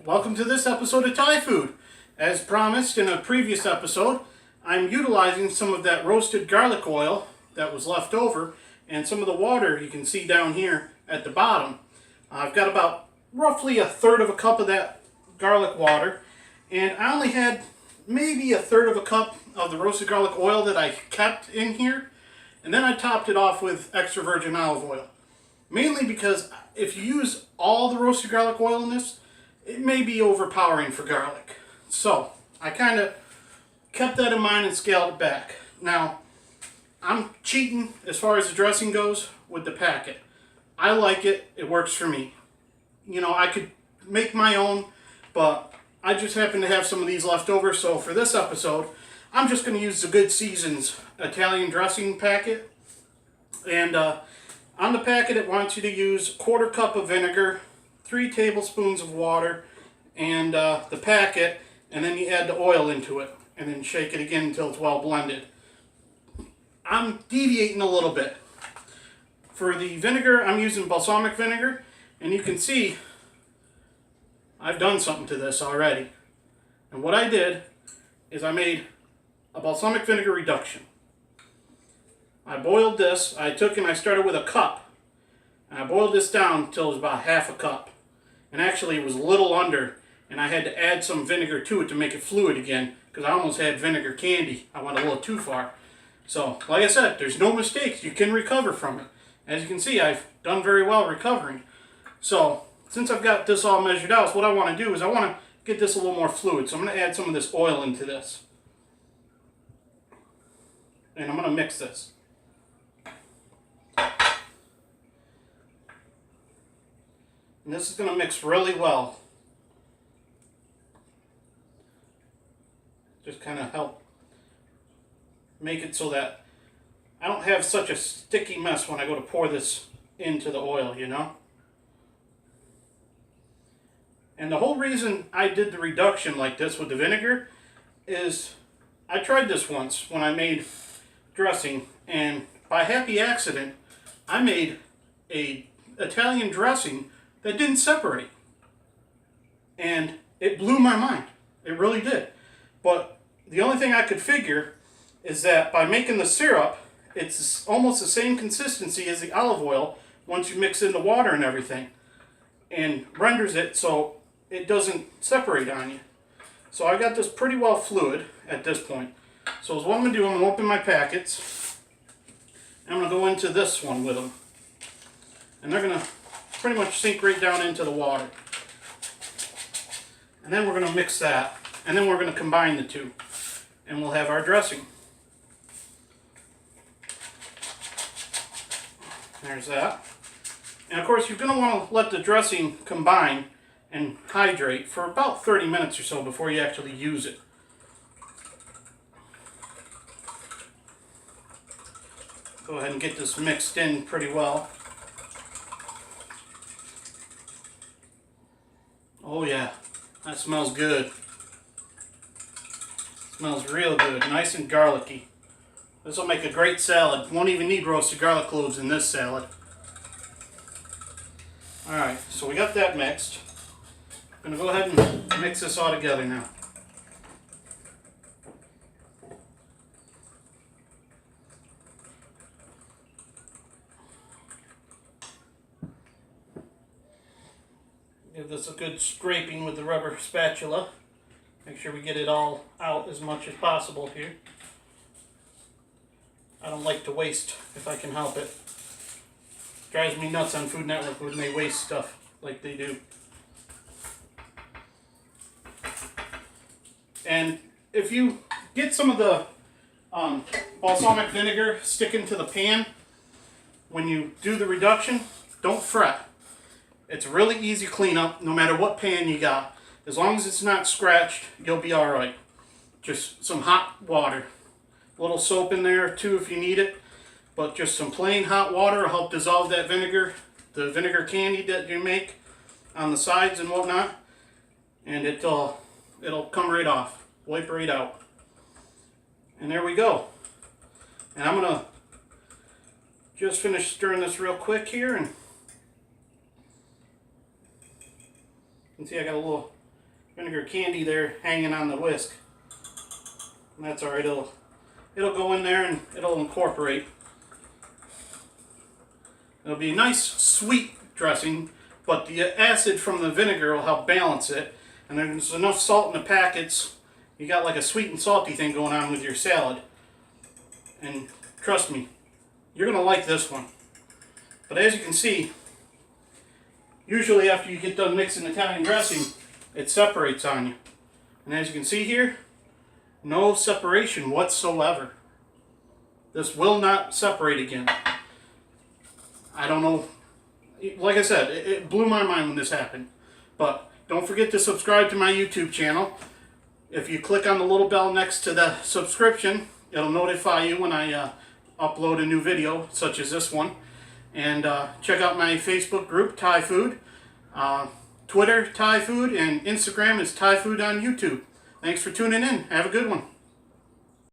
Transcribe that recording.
Welcome to this episode of Tye Food. As promised in a previous episode, I'm utilizing some of that roasted garlic oil that was left over and some of the water you can see down here at the bottom. I've got about roughly a third of a cup of that garlic water, and I only had maybe a third of a cup of the roasted garlic oil that I kept in here, and then I topped it off with extra virgin olive oil. Mainly because if you use all the roasted garlic oil in this, it may be overpowering for garlic. So I kind of kept that in mind and scaled it back. Now, I'm cheating as far as the dressing goes with the packet. I like it. It works for me. You know, I could make my own, but I just happen to have some of these left over. So for this episode, I'm just going to use the Good Seasons Italian dressing packet. And on the packet, it wants you to use 1/4 cup of vinegar, 3 tablespoons of water, and the packet, and then you add the oil into it, and then shake it again until it's well blended. I'm deviating a little bit. For the vinegar, I'm using balsamic vinegar, and you can see I've done something to this already. And what I did is I made a balsamic vinegar reduction. I boiled this. I started with a cup, and I boiled this down until it was about 1/2 cup. And actually it was a little under, and I had to add some vinegar to it to make it fluid again, because I almost had vinegar candy. I went a little too far. So, like I said, there's no mistakes. You can recover from it. As you can see, I've done very well recovering. So, since I've got this all measured out, so what I want to do is I want to get this a little more fluid. So I'm going to add some of this oil into this. And I'm going to mix this. And this is going to mix really well. Just kind of help make it so that I don't have such a sticky mess when I go to pour this into the oil, you know? And the whole reason I did the reduction like this with the vinegar is I tried this once when I made dressing, and by happy accident I made a Italian dressing that didn't separate. And it blew my mind. It really did. But the only thing I could figure is that by making the syrup, it's almost the same consistency as the olive oil once you mix in the water and everything, and renders it so it doesn't separate on you. So I got this pretty well fluid at this point. So what I'm going to do, I'm going to open my packets. I'm going to go into this one with them. And they're going to pretty much sink right down into the water. And then we're going to mix that, and then we're going to combine the two, and we'll have our dressing. There's that. And of course, you're going to want to let the dressing combine and hydrate for about 30 minutes or so before you actually use it. Go ahead and get this mixed in pretty well. Oh yeah, that smells good. Smells real good, nice and garlicky. This will make a great salad. Won't even need roasted garlic cloves in this salad. Alright, so we got that mixed. I'm going to go ahead and mix this all together now. Give this a good scraping with the rubber spatula. Make sure we get it all out as much as possible here. I don't like to waste if I can help it. Drives me nuts on Food Network when they waste stuff like they do. And if you get some of the balsamic vinegar sticking to the pan when you do the reduction, don't fret. It's a really easy cleanup no matter what pan you got. As long as it's not scratched, you'll be alright. Just some hot water. A little soap in there too if you need it. But just some plain hot water will help dissolve that vinegar, the vinegar candy that you make on the sides and whatnot. And it'll come right off. Wipe right out. And there we go. And I'm going to just finish stirring this real quick here, and you can see I got a little vinegar candy there hanging on the whisk. And that's alright, it'll go in there and it'll incorporate. It'll be a nice sweet dressing, but the acid from the vinegar will help balance it. And there's enough salt in the packets. You got like a sweet and salty thing going on with your salad. And trust me, you're going to like this one. But as you can see, usually after you get done mixing Italian dressing, it separates on you. And as you can see here, no separation whatsoever. This will not separate again. I don't know. Like I said, it blew my mind when this happened. But don't forget to subscribe to my YouTube channel. If you click on the little bell next to the subscription, it'll notify you when I upload a new video, such as this one. And check out my Facebook group, Tye Food. Twitter, Tye Food, and Instagram is Tye Food on YouTube. Thanks for tuning in. Have a good one.